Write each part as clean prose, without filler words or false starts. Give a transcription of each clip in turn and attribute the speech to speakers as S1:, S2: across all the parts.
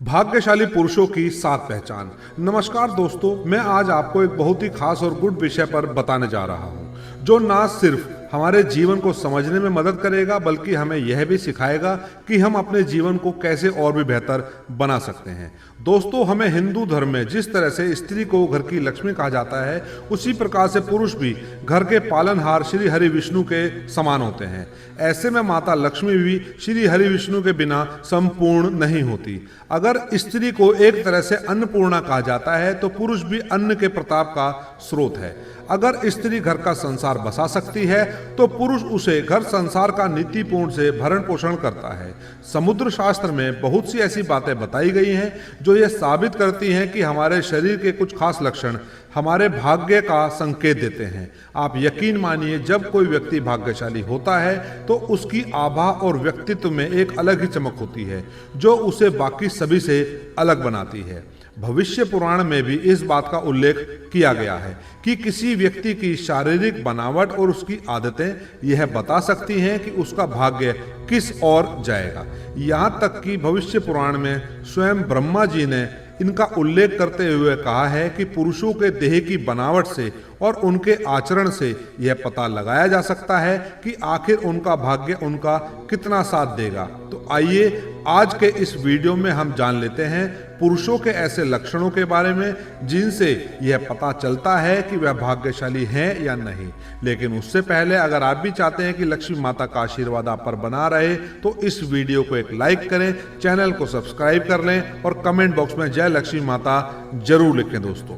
S1: भाग्यशाली पुरुषों की 7 पहचान। नमस्कार दोस्तों, मैं आज आपको एक बहुत ही खास और गुड विषय पर बताने जा रहा हूं, जो ना सिर्फ हमारे जीवन को समझने में मदद करेगा बल्कि हमें यह भी सिखाएगा कि हम अपने जीवन को कैसे और भी बेहतर बना सकते हैं। दोस्तों, हमें हिंदू धर्म में जिस तरह से स्त्री को घर की लक्ष्मी कहा जाता है, उसी प्रकार से पुरुष भी घर के पालनहार श्री हरि विष्णु के समान होते हैं। ऐसे में माता लक्ष्मी भी श्री हरि विष्णु के बिना संपूर्ण नहीं होती। अगर स्त्री को एक तरह से अन्नपूर्णा कहा जाता है तो पुरुष भी अन्न के प्रताप का स्रोत है। अगर स्त्री घर का संसार बसा सकती है तो पुरुष उसे घर संसार का नीतिपूर्ण से भरण पोषण करता है। समुद्र शास्त्र में बहुत सी ऐसी बातें बताई गई हैं जो ये साबित करती हैं कि हमारे शरीर के कुछ खास लक्षण हमारे भाग्य का संकेत देते हैं। आप यकीन मानिए, जब कोई व्यक्ति भाग्यशाली होता है तो उसकी आभा और व्यक्तित्व में एक अलग ही चमक होती है जो उसे बाकी सभी से अलग बनाती है। भविष्य पुराण में भी इस बात का उल्लेख किया गया है कि किसी व्यक्ति की शारीरिक बनावट और उसकी आदतें यह बता सकती हैं कि उसका भाग्य किस ओर जाएगा। यहाँ तक कि भविष्य पुराण में स्वयं ब्रह्मा जी ने इनका उल्लेख करते हुए कहा है कि पुरुषों के देह की बनावट से और उनके आचरण से यह पता लगाया जा सकता है कि आखिर उनका भाग्य उनका कितना साथ देगा। तो आइए आज के इस वीडियो में हम जान लेते हैं पुरुषों के ऐसे लक्षणों के बारे में जिनसे यह पता चलता है कि वह भाग्यशाली हैं या नहीं। लेकिन उससे पहले अगर आप भी चाहते हैं कि लक्ष्मी माता का आशीर्वाद आप पर बना रहे तो इस वीडियो को एक लाइक करें, चैनल को सब्सक्राइब कर लें और कमेंट बॉक्स में जय लक्ष्मी माता जरूर लिखें। दोस्तों,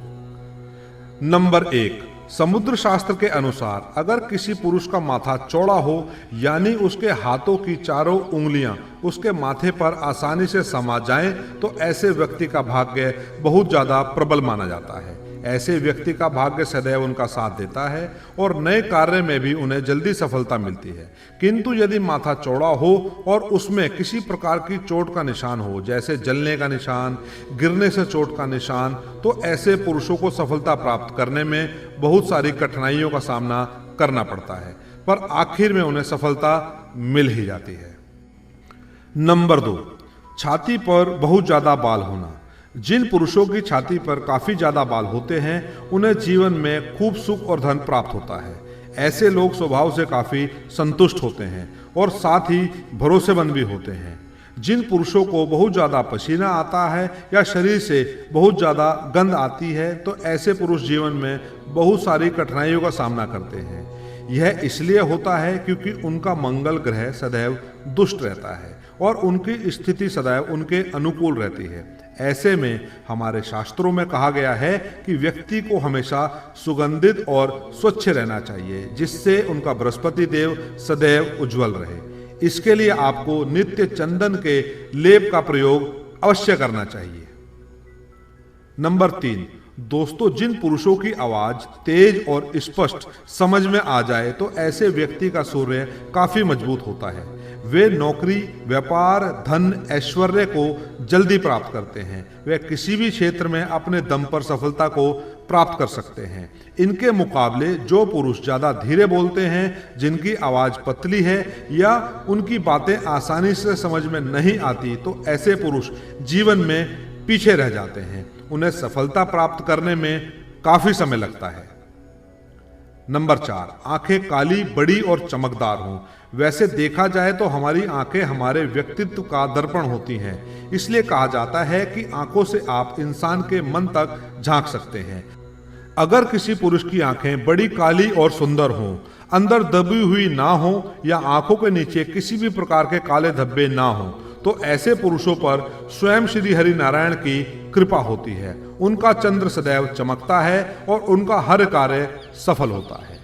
S1: नंबर 1, समुद्र शास्त्र के अनुसार अगर किसी पुरुष का माथा चौड़ा हो यानी उसके हाथों की चारों उंगलियां उसके माथे पर आसानी से समा जाएं तो ऐसे व्यक्ति का भाग्य बहुत ज्यादा प्रबल माना जाता है। ऐसे व्यक्ति का भाग्य सदैव उनका साथ देता है और नए कार्य में भी उन्हें जल्दी सफलता मिलती है। किंतु यदि माथा चौड़ा हो और उसमें किसी प्रकार की चोट का निशान हो, जैसे जलने का निशान, गिरने से चोट का निशान, तो ऐसे पुरुषों को सफलता प्राप्त करने में बहुत सारी कठिनाइयों का सामना करना पड़ता है, पर आखिर में उन्हें सफलता मिल ही जाती है। नंबर 2, छाती पर बहुत ज्यादा बाल होना। जिन पुरुषों की छाती पर काफी ज्यादा बाल होते हैं उन्हें जीवन में खूब सुख और धन प्राप्त होता है। ऐसे लोग स्वभाव से काफी संतुष्ट होते हैं और साथ ही भरोसेमंद भी होते हैं। जिन पुरुषों को बहुत ज्यादा पसीना आता है या शरीर से बहुत ज्यादा गंध आती है तो ऐसे पुरुष जीवन में बहुत सारी कठिनाइयों का सामना करते हैं। यह इसलिए होता है क्योंकि उनका मंगल ग्रह सदैव दुष्ट रहता है और उनकी स्थिति सदैव उनके अनुकूल रहती है। ऐसे में हमारे शास्त्रों में कहा गया है कि व्यक्ति को हमेशा सुगंधित और स्वच्छ रहना चाहिए, जिससे उनका बृहस्पति देव सदैव उज्जवल रहे। इसके लिए आपको नित्य चंदन के लेप का प्रयोग अवश्य करना चाहिए। नंबर 3, दोस्तों, जिन पुरुषों की आवाज तेज और स्पष्ट समझ में आ जाए तो ऐसे व्यक्ति का सूर्य काफी मजबूत होता है। वे नौकरी, व्यापार, धन, ऐश्वर्य को जल्दी प्राप्त करते हैं। वे किसी भी क्षेत्र में अपने दम पर सफलता को प्राप्त कर सकते हैं। इनके मुकाबले जो पुरुष ज्यादा धीरे बोलते हैं, जिनकी आवाज पतली है या उनकी बातें आसानी से समझ में नहीं आती, तो ऐसे पुरुष जीवन में पीछे रह जाते हैं। उन्हें सफलता प्राप्त करने में काफी समय लगता है। नंबर 4, आंखें काली, बड़ी और चमकदार हों। वैसे देखा जाए तो हमारी आंखें हमारे व्यक्तित्व का दर्पण होती हैं। इसलिए कहा जाता है कि आंखों से आप इंसान के मन तक झांक सकते हैं। अगर किसी पुरुष की आंखें बड़ी काली और सुंदर हों, अंदर दबी हुई ना हो या आंखों के नीचे किसी भी प्रकार के काले धब्बे ना हो, तो ऐसे पुरुषों पर स्वयं श्री हरि नारायण की कृपा होती है। उनका चंद्र सदैव चमकता है और उनका हर कार्य सफल होता है।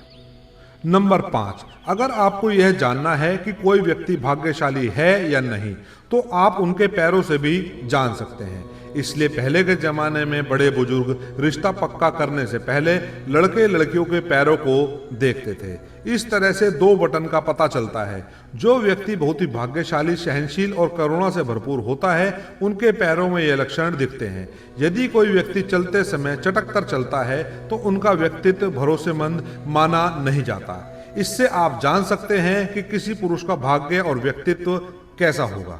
S1: नंबर 5, अगर आपको यह जानना है कि कोई व्यक्ति भाग्यशाली है या नहीं तो आप उनके पैरों से भी जान सकते हैं। इसलिए पहले के जमाने में बड़े बुजुर्ग रिश्ता पक्का करने से पहले लड़के लड़कियों के पैरों को देखते थे। इस तरह से 2 बटन का पता चलता है। जो व्यक्ति बहुत ही भाग्यशाली, सहनशील और करुणा से भरपूर होता है, उनके पैरों में ये लक्षण दिखते हैं। यदि कोई व्यक्ति चलते समय चटक कर चलता है तो उनका व्यक्तित्व भरोसेमंद माना नहीं जाता। इससे आप जान सकते हैं कि किसी पुरुष का भाग्य और व्यक्तित्व कैसा होगा।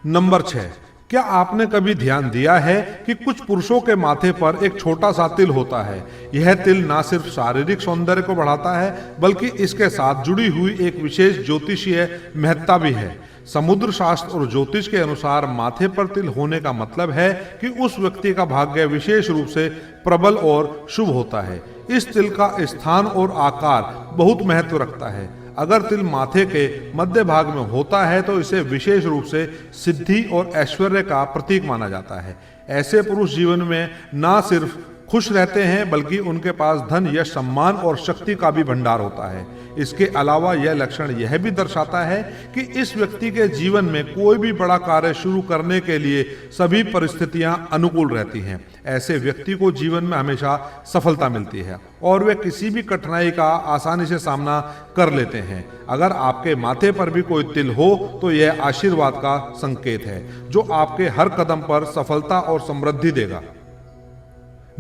S1: नंबर 6, क्या आपने कभी ध्यान दिया है कि कुछ पुरुषों के माथे पर एक छोटा सा तिल होता है। यह तिल ना सिर्फ शारीरिक सौंदर्य को बढ़ाता है बल्कि इसके साथ जुड़ी हुई एक विशेष ज्योतिषीय महत्ता भी है। समुद्र शास्त्र और ज्योतिष के अनुसार माथे पर तिल होने का मतलब है कि उस व्यक्ति का भाग्य विशेष रूप से प्रबल और शुभ होता है। इस तिल का स्थान और आकार बहुत महत्व रखता है। अगर तिल माथे के मध्य भाग में होता है तो इसे विशेष रूप से सिद्धि और ऐश्वर्य का प्रतीक माना जाता है। ऐसे पुरुष जीवन में ना सिर्फ खुश रहते हैं बल्कि उनके पास धन, यश, सम्मान और शक्ति का भी भंडार होता है। इसके अलावा यह लक्षण यह भी दर्शाता है कि इस व्यक्ति के जीवन में कोई भी बड़ा कार्य शुरू करने के लिए सभी परिस्थितियां अनुकूल रहती हैं। ऐसे व्यक्ति को जीवन में हमेशा सफलता मिलती है और वे किसी भी कठिनाई का आसानी से सामना कर लेते हैं। अगर आपके माथे पर भी कोई तिल हो तो यह आशीर्वाद का संकेत है जो आपके हर कदम पर सफलता और समृद्धि देगा।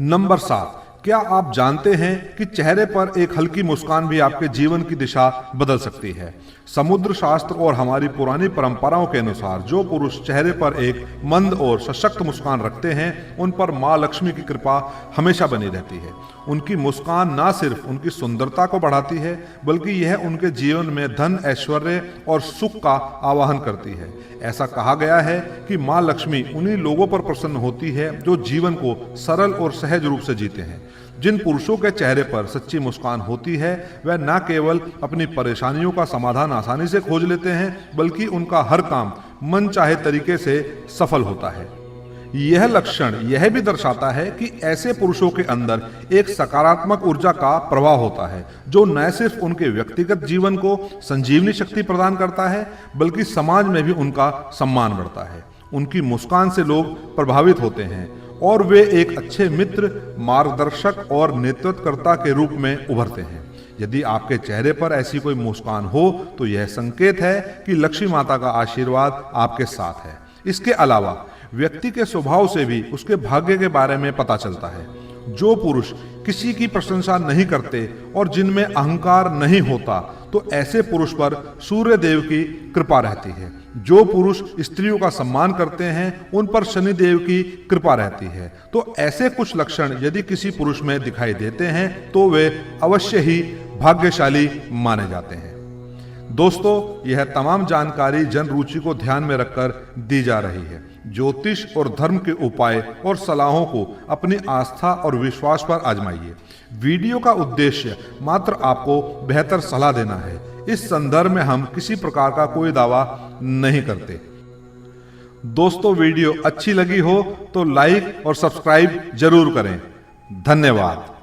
S1: नंबर 7, क्या आप जानते हैं कि चेहरे पर एक हल्की मुस्कान भी आपके जीवन की दिशा बदल सकती है। समुद्र शास्त्र और हमारी पुरानी परंपराओं के अनुसार जो पुरुष चेहरे पर एक मंद और सशक्त मुस्कान रखते हैं उन पर मां लक्ष्मी की कृपा हमेशा बनी रहती है। उनकी मुस्कान ना सिर्फ उनकी सुंदरता को बढ़ाती है बल्कि यह उनके जीवन में धन, ऐश्वर्य और सुख का आवाहन करती है। ऐसा कहा गया है कि मां लक्ष्मी उन्हीं लोगों पर प्रसन्न होती है जो जीवन को सरल और सहज रूप से जीते हैं। जिन पुरुषों के चेहरे पर सच्ची मुस्कान होती है वह न केवल अपनी परेशानियों का समाधान आसानी से खोज लेते हैं बल्कि उनका हर काम मन चाहे तरीके से सफल होता है। यह लक्षण यह भी दर्शाता है कि ऐसे पुरुषों के अंदर एक सकारात्मक ऊर्जा का प्रवाह होता है जो न सिर्फ उनके व्यक्तिगत जीवन को संजीवनी शक्ति प्रदान करता है बल्कि समाज में भी उनका सम्मान बढ़ता है। उनकी मुस्कान से लोग प्रभावित होते हैं और वे एक अच्छे मित्र, मार्गदर्शक और नेतृत्वकर्ता के रूप में उभरते हैं। यदि आपके चेहरे पर ऐसी कोई मुस्कान हो तो यह संकेत है कि लक्ष्मी माता का आशीर्वाद आपके साथ है। इसके अलावा व्यक्ति के स्वभाव से भी उसके भाग्य के बारे में पता चलता है। जो पुरुष किसी की प्रशंसा नहीं करते और जिनमें अहंकार नहीं होता तो ऐसे पुरुष पर सूर्य देव की कृपा रहती है। जो पुरुष स्त्रियों का सम्मान करते हैं उन पर शनि देव की कृपा रहती है। तो ऐसे कुछ लक्षण यदि किसी पुरुष में दिखाई देते हैं तो वे अवश्य ही भाग्यशाली माने जाते हैं। दोस्तों, यह तमाम जानकारी जन रुचि को ध्यान में रखकर दी जा रही है। ज्योतिष और धर्म के उपाय और सलाहों को अपनी आस्था और विश्वास पर आजमाइए। वीडियो का उद्देश्य मात्र आपको बेहतर सलाह देना है। इस संदर्भ में हम किसी प्रकार का कोई दावा नहीं करते। दोस्तों, वीडियो अच्छी लगी हो तो लाइक और सब्सक्राइब जरूर करें। धन्यवाद।